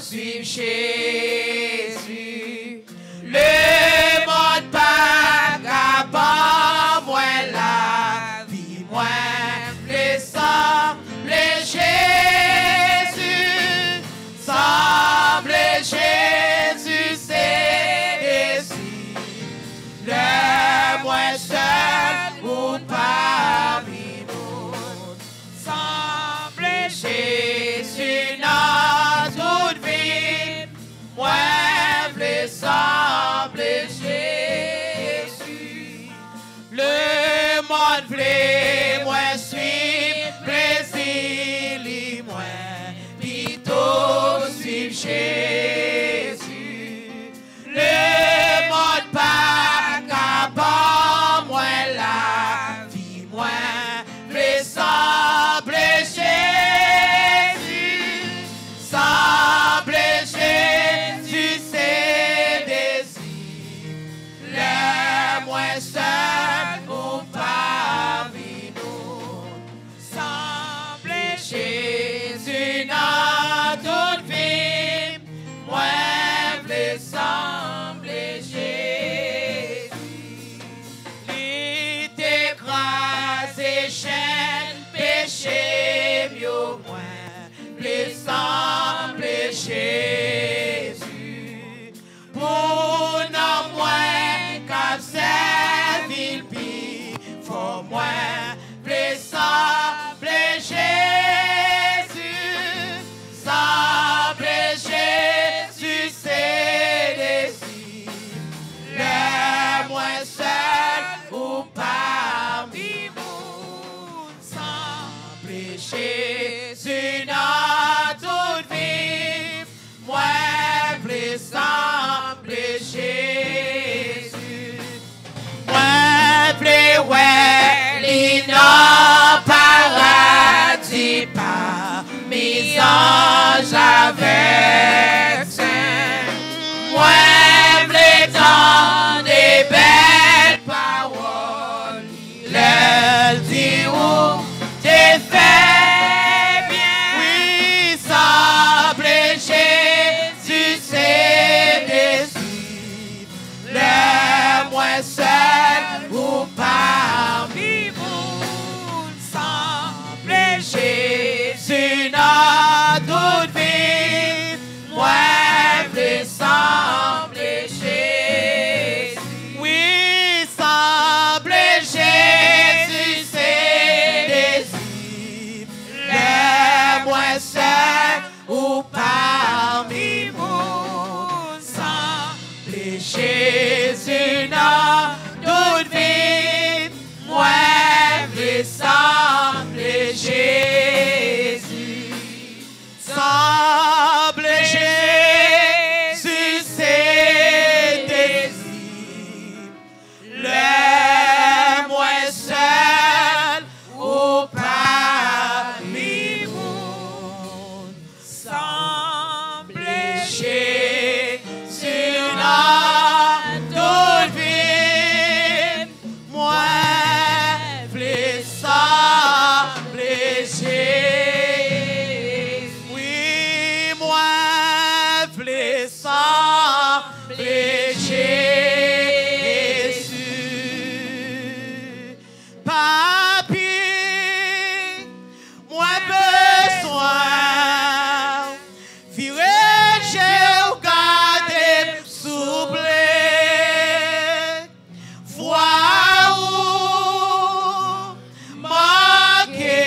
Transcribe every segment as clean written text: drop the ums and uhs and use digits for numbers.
suivre Jésus. Le monde pas capable, moi la vie, moi les semble Jésus, semble Jésus, c'est ici. Le moi seul ou parmi nous, semble Jésus dans toute vie, moi voulais sembler Jésus. Le monde voulait moi suivre plaisir, moi plutôt suivre Jésus. Le monde pas capable, moi la vie, moi voulais sembler Jésus, sembler Jésus, c'est désir. Le moins seul ou parmi nous, sembler Jésus dans toute vie, moi voulais sembler Jésus. Il t'écrase chaîne, péché, mieux moins, voulais sembler Jésus. Pour non moins qu'à servir pis, faut moins, voulais sembler Jésus. Sembler Jésus, c'est désir. Le moins seul ou parmi nous, sembler Jésus dans toute vie, moi voulais sembler Jésus. Moi voulais ouais, l'innocent paradis par mes anges avec saint. Moi voulais dans des belles paroles, le dit où t'es fait bien. Oui, sembler Jésus, c'est désir. Le moins seul ou parmi vous, sembler Jésus dans toute vie. Moi, voulais sembler Jésus. Oui, sembler Jésus, c'est désir. Le moins seul ou parmi vous, sembler Jésus dans toute vie. Moi, voulais sembler Jésus. Sembler Jésus, c'est désir. Le moins seul ou parmi vous, sembler Jésus dans toute vie. Moi, voulais sembler Jésus. Oui, moi, voulais sembler Jésus. Papi, moi besoin, virer, j'ai regardé soublé, voir où manquer,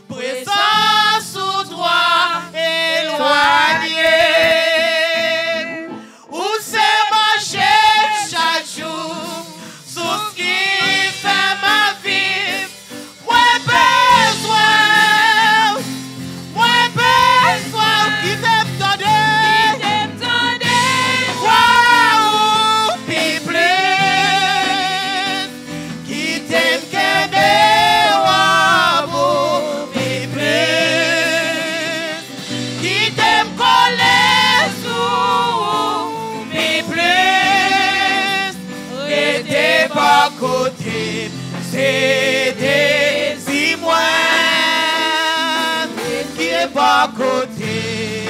présence sous droit éloigné, où c'est marcher chaque jour, sous ce qui fait ma vie. Moi besoin, qui t'aime donner, wow, puis plus, qui t'aime qu'aider, wow, puis plus, qui t'aime coller sous, puis plus, et t'es pas côté, c'est des moi qui est pas côté.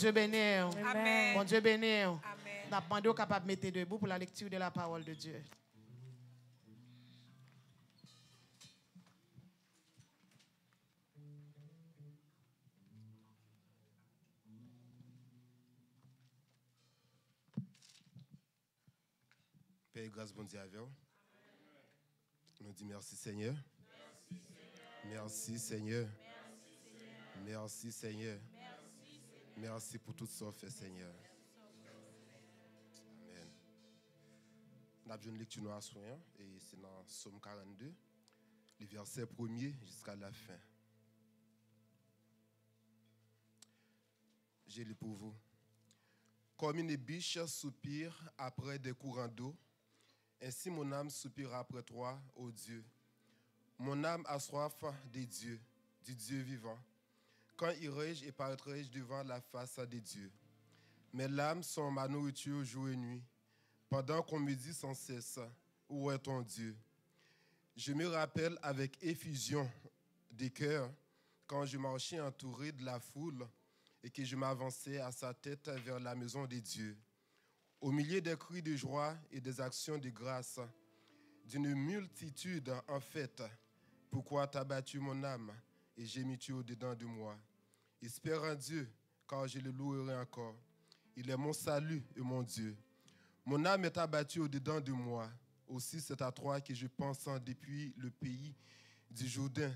Dieu béni. Amen. Bon Dieu béni. Amen. Nous avons demandé aux capables de mettre debout pour la lecture de la parole de Dieu. Père, grâce, bon Dieu avec vous. Nous disons merci Seigneur. Merci Seigneur. Merci Seigneur. Merci pour tout ce que fait Seigneur. Amen. Nous avons une lecture à soin et c'est dans Psaume 42, les versets 1er jusqu'à la fin. J'ai lu pour vous. Comme une biche soupire après des courants d'eau, ainsi mon âme soupire après toi, ô Dieu. Mon âme a soif des dieux, du Dieu vivant. Quand irai-je et paraîtrai-je devant la face des dieux? Mes larmes sont ma nourriture jour et nuit, pendant qu'on me dit sans cesse, où est ton Dieu? Je me rappelle avec effusion des cœurs quand je marchais entouré de la foule et que je m'avançais à sa tête vers la maison des dieux. Au milieu des cris de joie et des actions de grâce, d'une multitude en fête, pourquoi t'as battu mon âme et gémis-tu au-dedans de moi? Espère en Dieu, car je le louerai encore. Il est mon salut et mon Dieu. Mon âme est abattue au-dedans de moi. Aussi c'est à toi que je pense depuis le pays du Jourdain,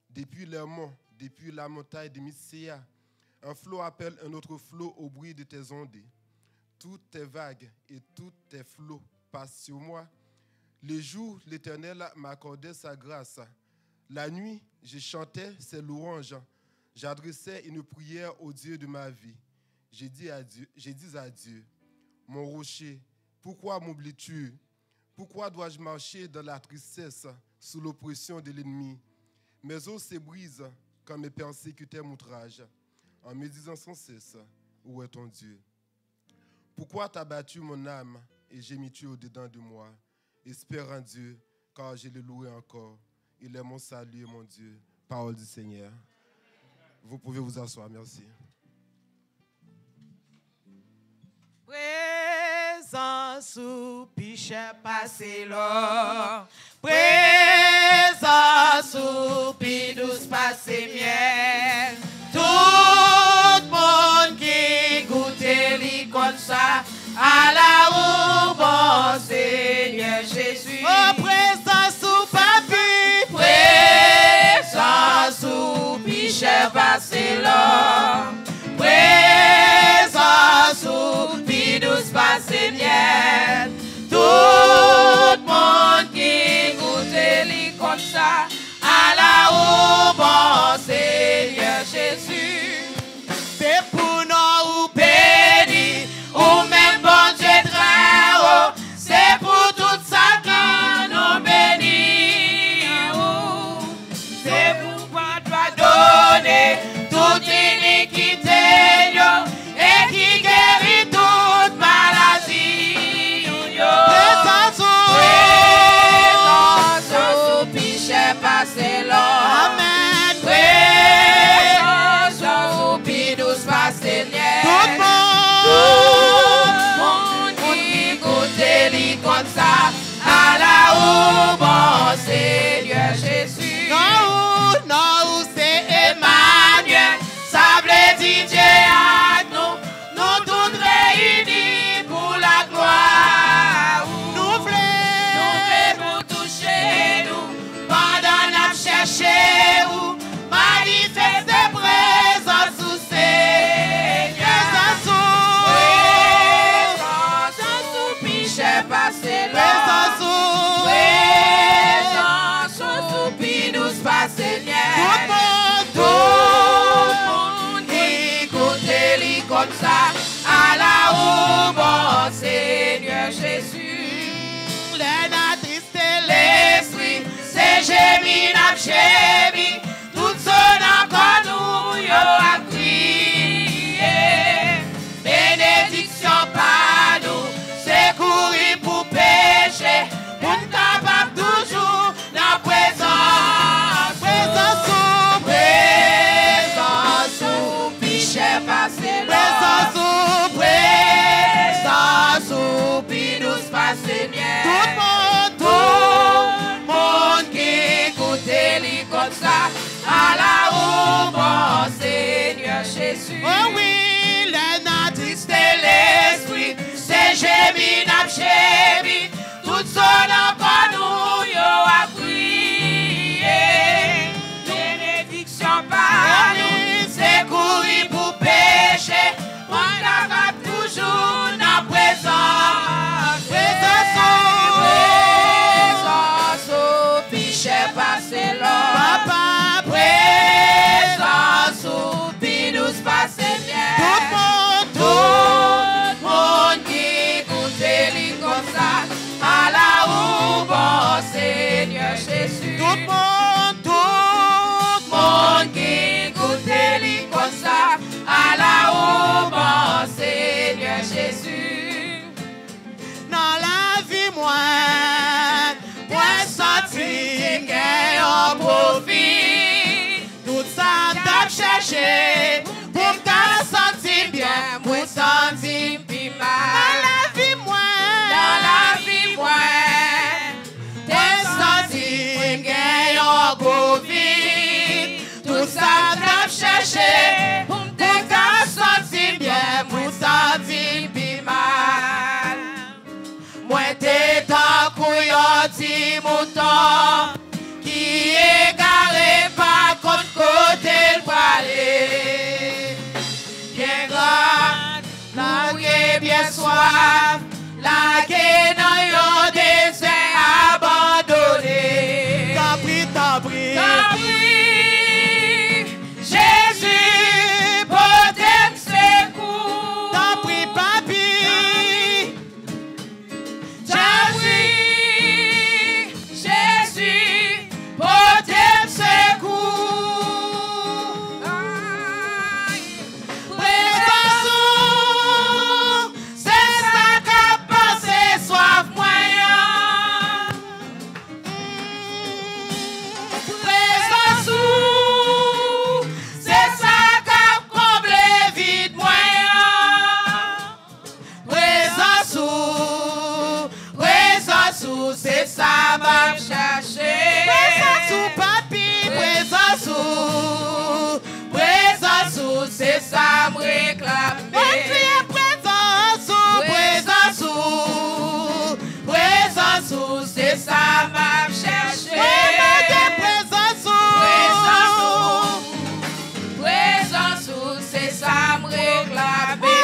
depuis les monts, depuis la montagne de Mysia. Un flot appelle un autre flot au bruit de tes ondes. Toutes tes vagues et tous tes flots passent sur moi. Le jour, l'Éternel m'accordait sa grâce. La nuit, je chantais ses louanges. J'adressais une prière au Dieu de ma vie. J'ai dit à Dieu, mon rocher, pourquoi m'oublies-tu? Pourquoi dois-je marcher dans la tristesse sous l'oppression de l'ennemi? Mes os se brisent quand mes persécuteurs m'outragent, en me disant sans cesse, où est ton Dieu? Pourquoi t'as battu mon âme et gémis-tu au-dedans de moi? Espère en Dieu, car je le louerai encore. Il est mon salut et mon Dieu. Parole du Seigneur. Vous pouvez vous asseoir, merci. Présence ou piche passé l'or. Présence ou pi douce passé miel. Tout monde qui goûte li comme ça à la roue, bon Seigneur Jésus. Oh, présence ou papi. Présence ou piche passé l'or. Présence ou pi douce passé miel. Tout monde qui goûte li comme ça à la roue, bon Seigneur Jésus. C'est pour nous ou béni, ou même bon Dieu très haut. C'est pour tout ça que nous bénissons. C'est pour toi donner toute iniquité. Seigneur Jésus. Oh oui, le natif C'est l'esprit, c'est gémi, n'a gémi. Tout son encore nous, yo a prié. Bénédiction par nous, c'est courir pour pécher. On va toujours dans présence. Présence au pichet passé là. Papa, Présence au pinous passé bien. Tout le monde qui goûte les comme ça. À la où bon Seigneur Jésus. tout le monde Qui goûte les comme ça. À la où bon Seigneur Jésus. dans la vie, moi senti qu'il en profite. Tout ça t'a cherché pour t'a senti bien, moi senti Puis dans mal. la vie, moi. Dans la vie, moi, T'es senti qu'il en profite. Tout ça t'a cherché pour t'a senti bien, moi senti puis mal. moi t'es ta couillon petit mouton qui est garé par contre côté le palais. Bien grand, la gué bien soif, la gué dans yon désert abandonné. T'as pris, Jésus, potem secours. t'as pris papi. Jésus, potem secours. Présence, c'est ça qu'a passé soif moyen. Présence, c'est ça qu'a comblé vide moyen. Présence, c'est ça m'a cherché. Présence, papi, présence, C'est ça me réclamer. Présence, C'est ça m'a cherché. Présence, c'est ça me réclamer.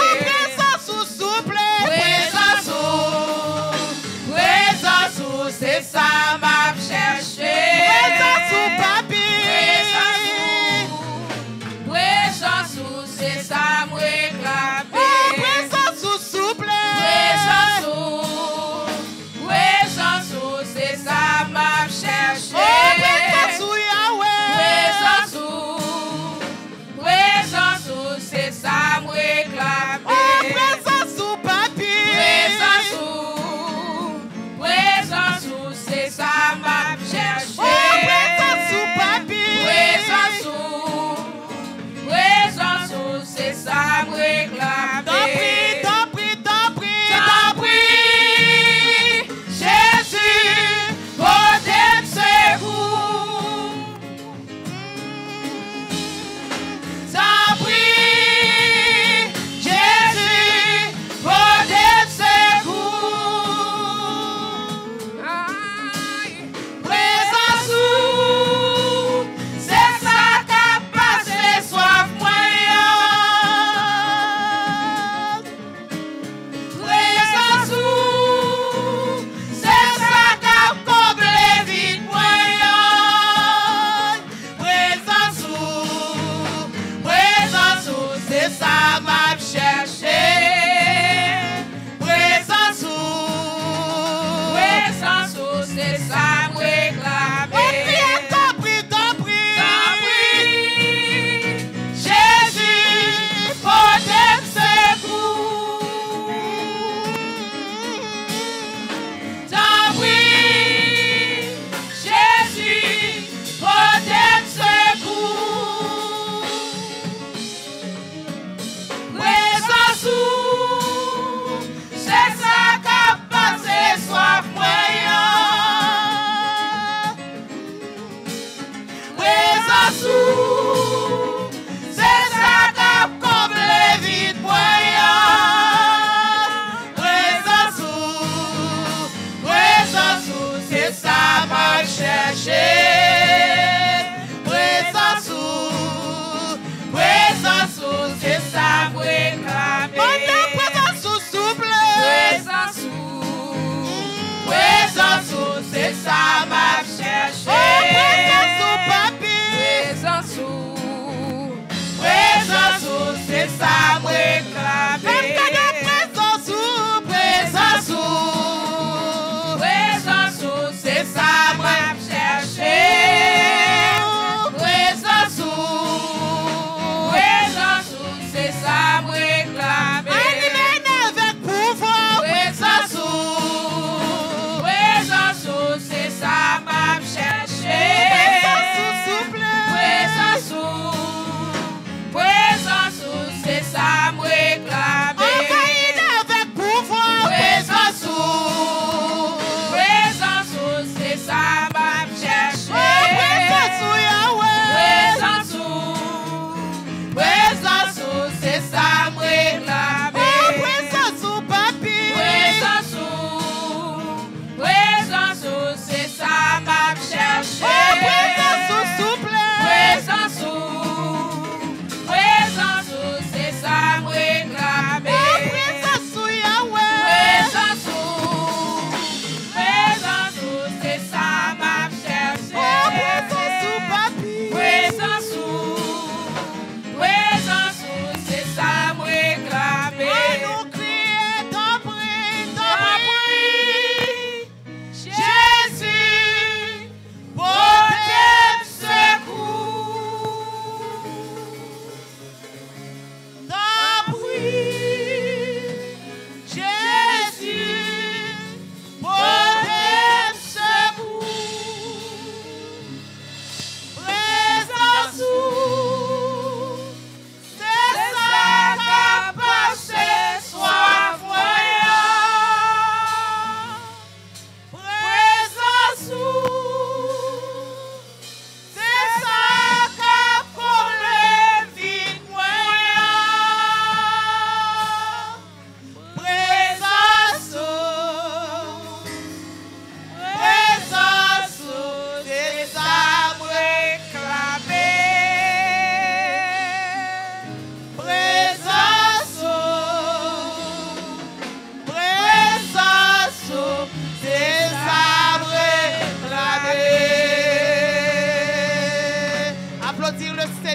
Présence, c'est ça m'a cherché. Présence, c'est ça me réclamer.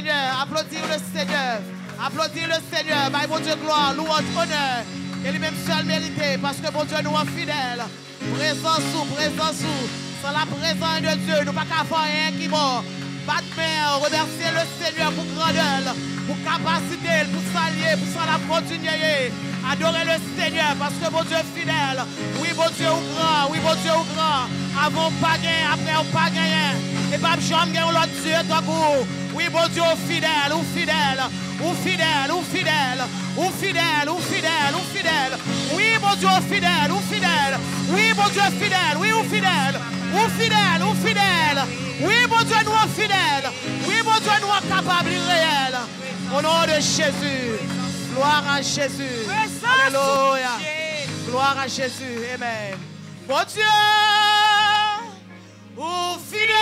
Seigneur. Applaudir le Seigneur. Applaudir le Seigneur. By mon Dieu, gloire, louange, honneur. Et lui-même seul mérité. Parce que mon Dieu nous est fidèle. Présence sous. Sans la présence de Dieu, nous ne pouvons pas faire rien qui mort. Pas de main, remercier le Seigneur pour grandeur, pour capacité, pour s'allier, pour s'en continuer. Adorer le Seigneur parce que mon Dieu est fidèle. Oui, mon Dieu est grand. Oui, mon Dieu est grand. Avant pas gagné, après on pas gagné. Et pas jamais gagné l'autre Dieu tant que oui, mon Dieu est fidèle, ou fidèle, ou fidèle, ou fidèle, ou fidèle, ou fidèle, ou fidèle. Oui, mon Dieu est fidèle, ou fidèle. Oui, mon Dieu est fidèle, oui, ou fidèle. Ou fidèle, ou fidèle. Oui, mon Dieu, nous est fidèle. Oui, mon Dieu, nous est capable et réel. Au nom de Jésus. Gloire à Jésus. Alléluia. Gloire à Jésus. Amen. Mon Dieu, ou fidèle,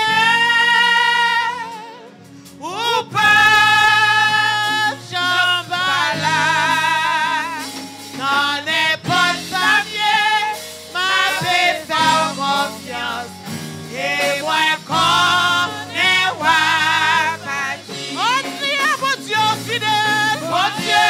ou pas, j'en vais là. N'en est pas sa vie, ma paix fait confiance. Et moi, qu'on est roi. On dit, mon Dieu, fidèle, mon Dieu.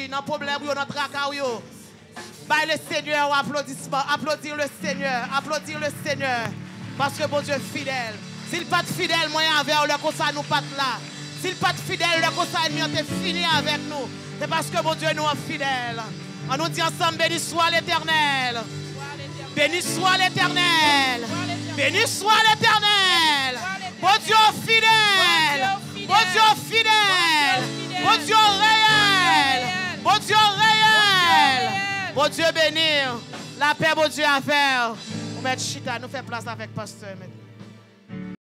Dans le problème, dans notre tracas, by le Seigneur, applaudissement, applaudir le Seigneur, parce que mon Dieu est fidèle. S'il n'est pas fidèle, moi, envers le comme ça, nous pas là. S'il n'est pas fidèle, le comme ça, nous est fini avec nous. C'est parce que mon Dieu nous est fidèle. On nous dit ensemble, béni soit l'Éternel. Béni soit l'Éternel. Béni soit l'Éternel. Mon Dieu fidèle. Mon Dieu fidèle. Mon Dieu réel. Mon Dieu réel. Mon Dieu béni. La paix, mon Dieu à faire. On met chita, nous fait place avec pasteur maintenant.